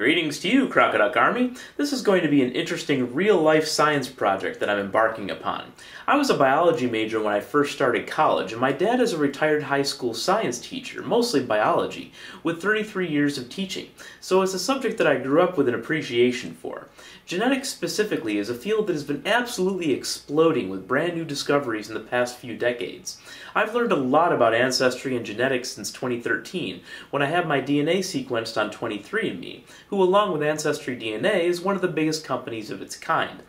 Greetings to you, Crocodile Army. This is going to be an interesting real-life science project that I'm embarking upon. I was a biology major when I first started college, and my dad is a retired high school science teacher, mostly biology, with 33 years of teaching, so it's a subject that I grew up with an appreciation for. Genetics specifically is a field that has been absolutely exploding with brand new discoveries in the past few decades. I've learned a lot about ancestry and genetics since 2013, when I had my DNA sequenced on 23andMe, who along with Ancestry DNA is one of the biggest companies of its kind.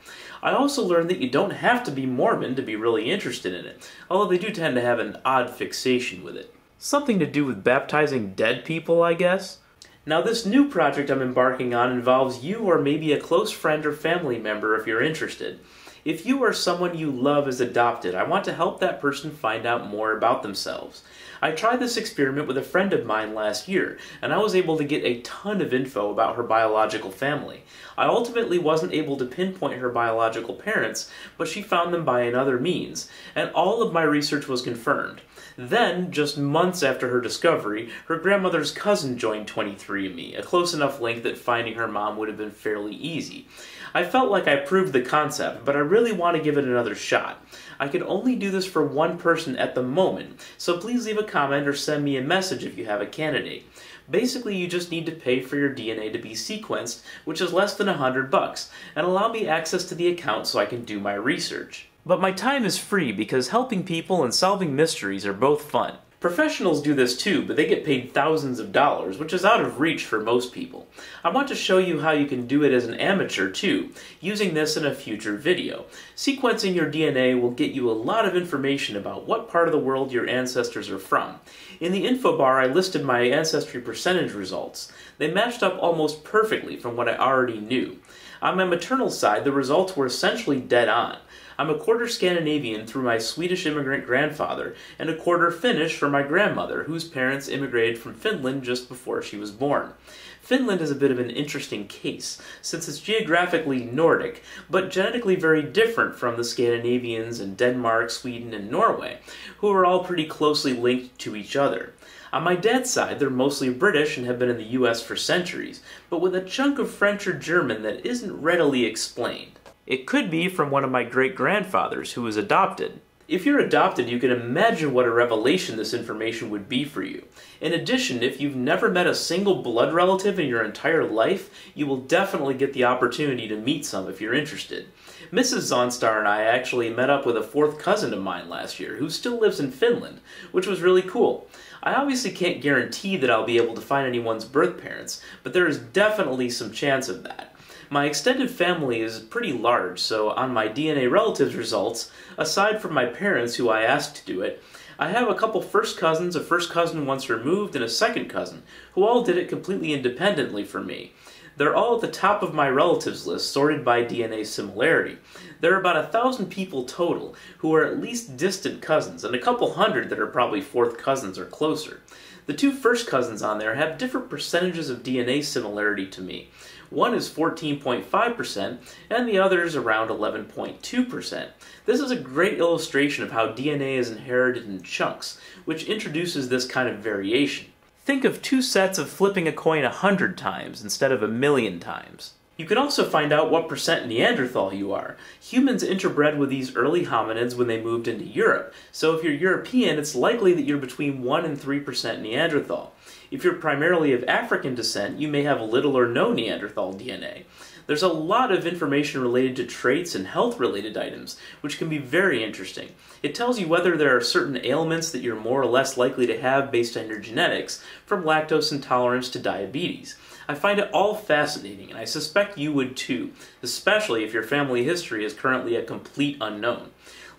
I also learned that you don't have to be Mormon to be really interested in it, although they do tend to have an odd fixation with it. Something to do with baptizing dead people, I guess? Now this new project I'm embarking on involves you or maybe a close friend or family member if you're interested. If you or someone you love is adopted, I want to help that person find out more about themselves. I tried this experiment with a friend of mine last year, and I was able to get a ton of info about her biological family. I ultimately wasn't able to pinpoint her biological parents, but she found them by another means, and all of my research was confirmed. Then, just months after her discovery, her grandmother's cousin joined 23andMe, a close enough link that finding her mom would have been fairly easy. I felt like I proved the concept, but I really want to give it another shot. I can only do this for one person at the moment, so please leave a comment or send me a message if you have a candidate. Basically, you just need to pay for your DNA to be sequenced, which is less than $100, and allow me access to the account so I can do my research. But my time is free because helping people and solving mysteries are both fun. Professionals do this too, but they get paid thousands of dollars, which is out of reach for most people. I want to show you how you can do it as an amateur too, using this in a future video. Sequencing your DNA will get you a lot of information about what part of the world your ancestors are from. In the info bar I listed my ancestry percentage results. They matched up almost perfectly from what I already knew. On my maternal side, the results were essentially dead on. I'm a quarter Scandinavian through my Swedish immigrant grandfather, and a quarter Finnish for my grandmother, whose parents immigrated from Finland just before she was born. Finland is a bit of an interesting case, since it's geographically Nordic, but genetically very different from the Scandinavians in Denmark, Sweden, and Norway, who are all pretty closely linked to each other. On my dad's side, they're mostly British and have been in the US for centuries, but with a chunk of French or German that isn't readily explained. It could be from one of my great-grandfathers who was adopted. If you're adopted, you can imagine what a revelation this information would be for you. In addition, if you've never met a single blood relative in your entire life, you will definitely get the opportunity to meet some if you're interested. Mrs. Zonstar and I actually met up with a fourth cousin of mine last year, who still lives in Finland, which was really cool. I obviously can't guarantee that I'll be able to find anyone's birth parents, but there is definitely some chance of that. My extended family is pretty large, so on my DNA relatives results, aside from my parents who I asked to do it, I have a couple first cousins, a first cousin once removed, and a second cousin, who all did it completely independently from me. They're all at the top of my relatives list, sorted by DNA similarity. There are about 1,000 people total who are at least distant cousins, and a couple hundred that are probably fourth cousins or closer. The two first cousins on there have different percentages of DNA similarity to me. One is 14.5%, and the other is around 11.2%. This is a great illustration of how DNA is inherited in chunks, which introduces this kind of variation. Think of two sets of flipping a coin 100 times instead of 1,000,000 times. You can also find out what percent Neanderthal you are. Humans interbred with these early hominids when they moved into Europe, so if you're European, it's likely that you're between 1 and 3% Neanderthal. If you're primarily of African descent, you may have little or no Neanderthal DNA. There's a lot of information related to traits and health-related items, which can be very interesting. It tells you whether there are certain ailments that you're more or less likely to have based on your genetics, from lactose intolerance to diabetes. I find it all fascinating, and I suspect you would too, especially if your family history is currently a complete unknown.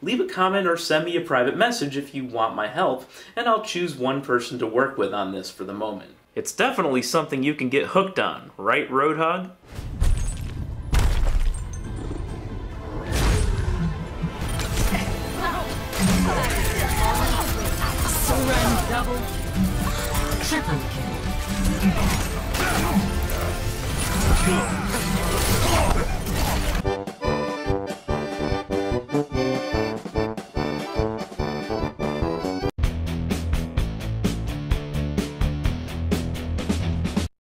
Leave a comment or send me a private message if you want my help, and I'll choose one person to work with on this for the moment. It's definitely something you can get hooked on, right, Roadhog? Double, triple kill.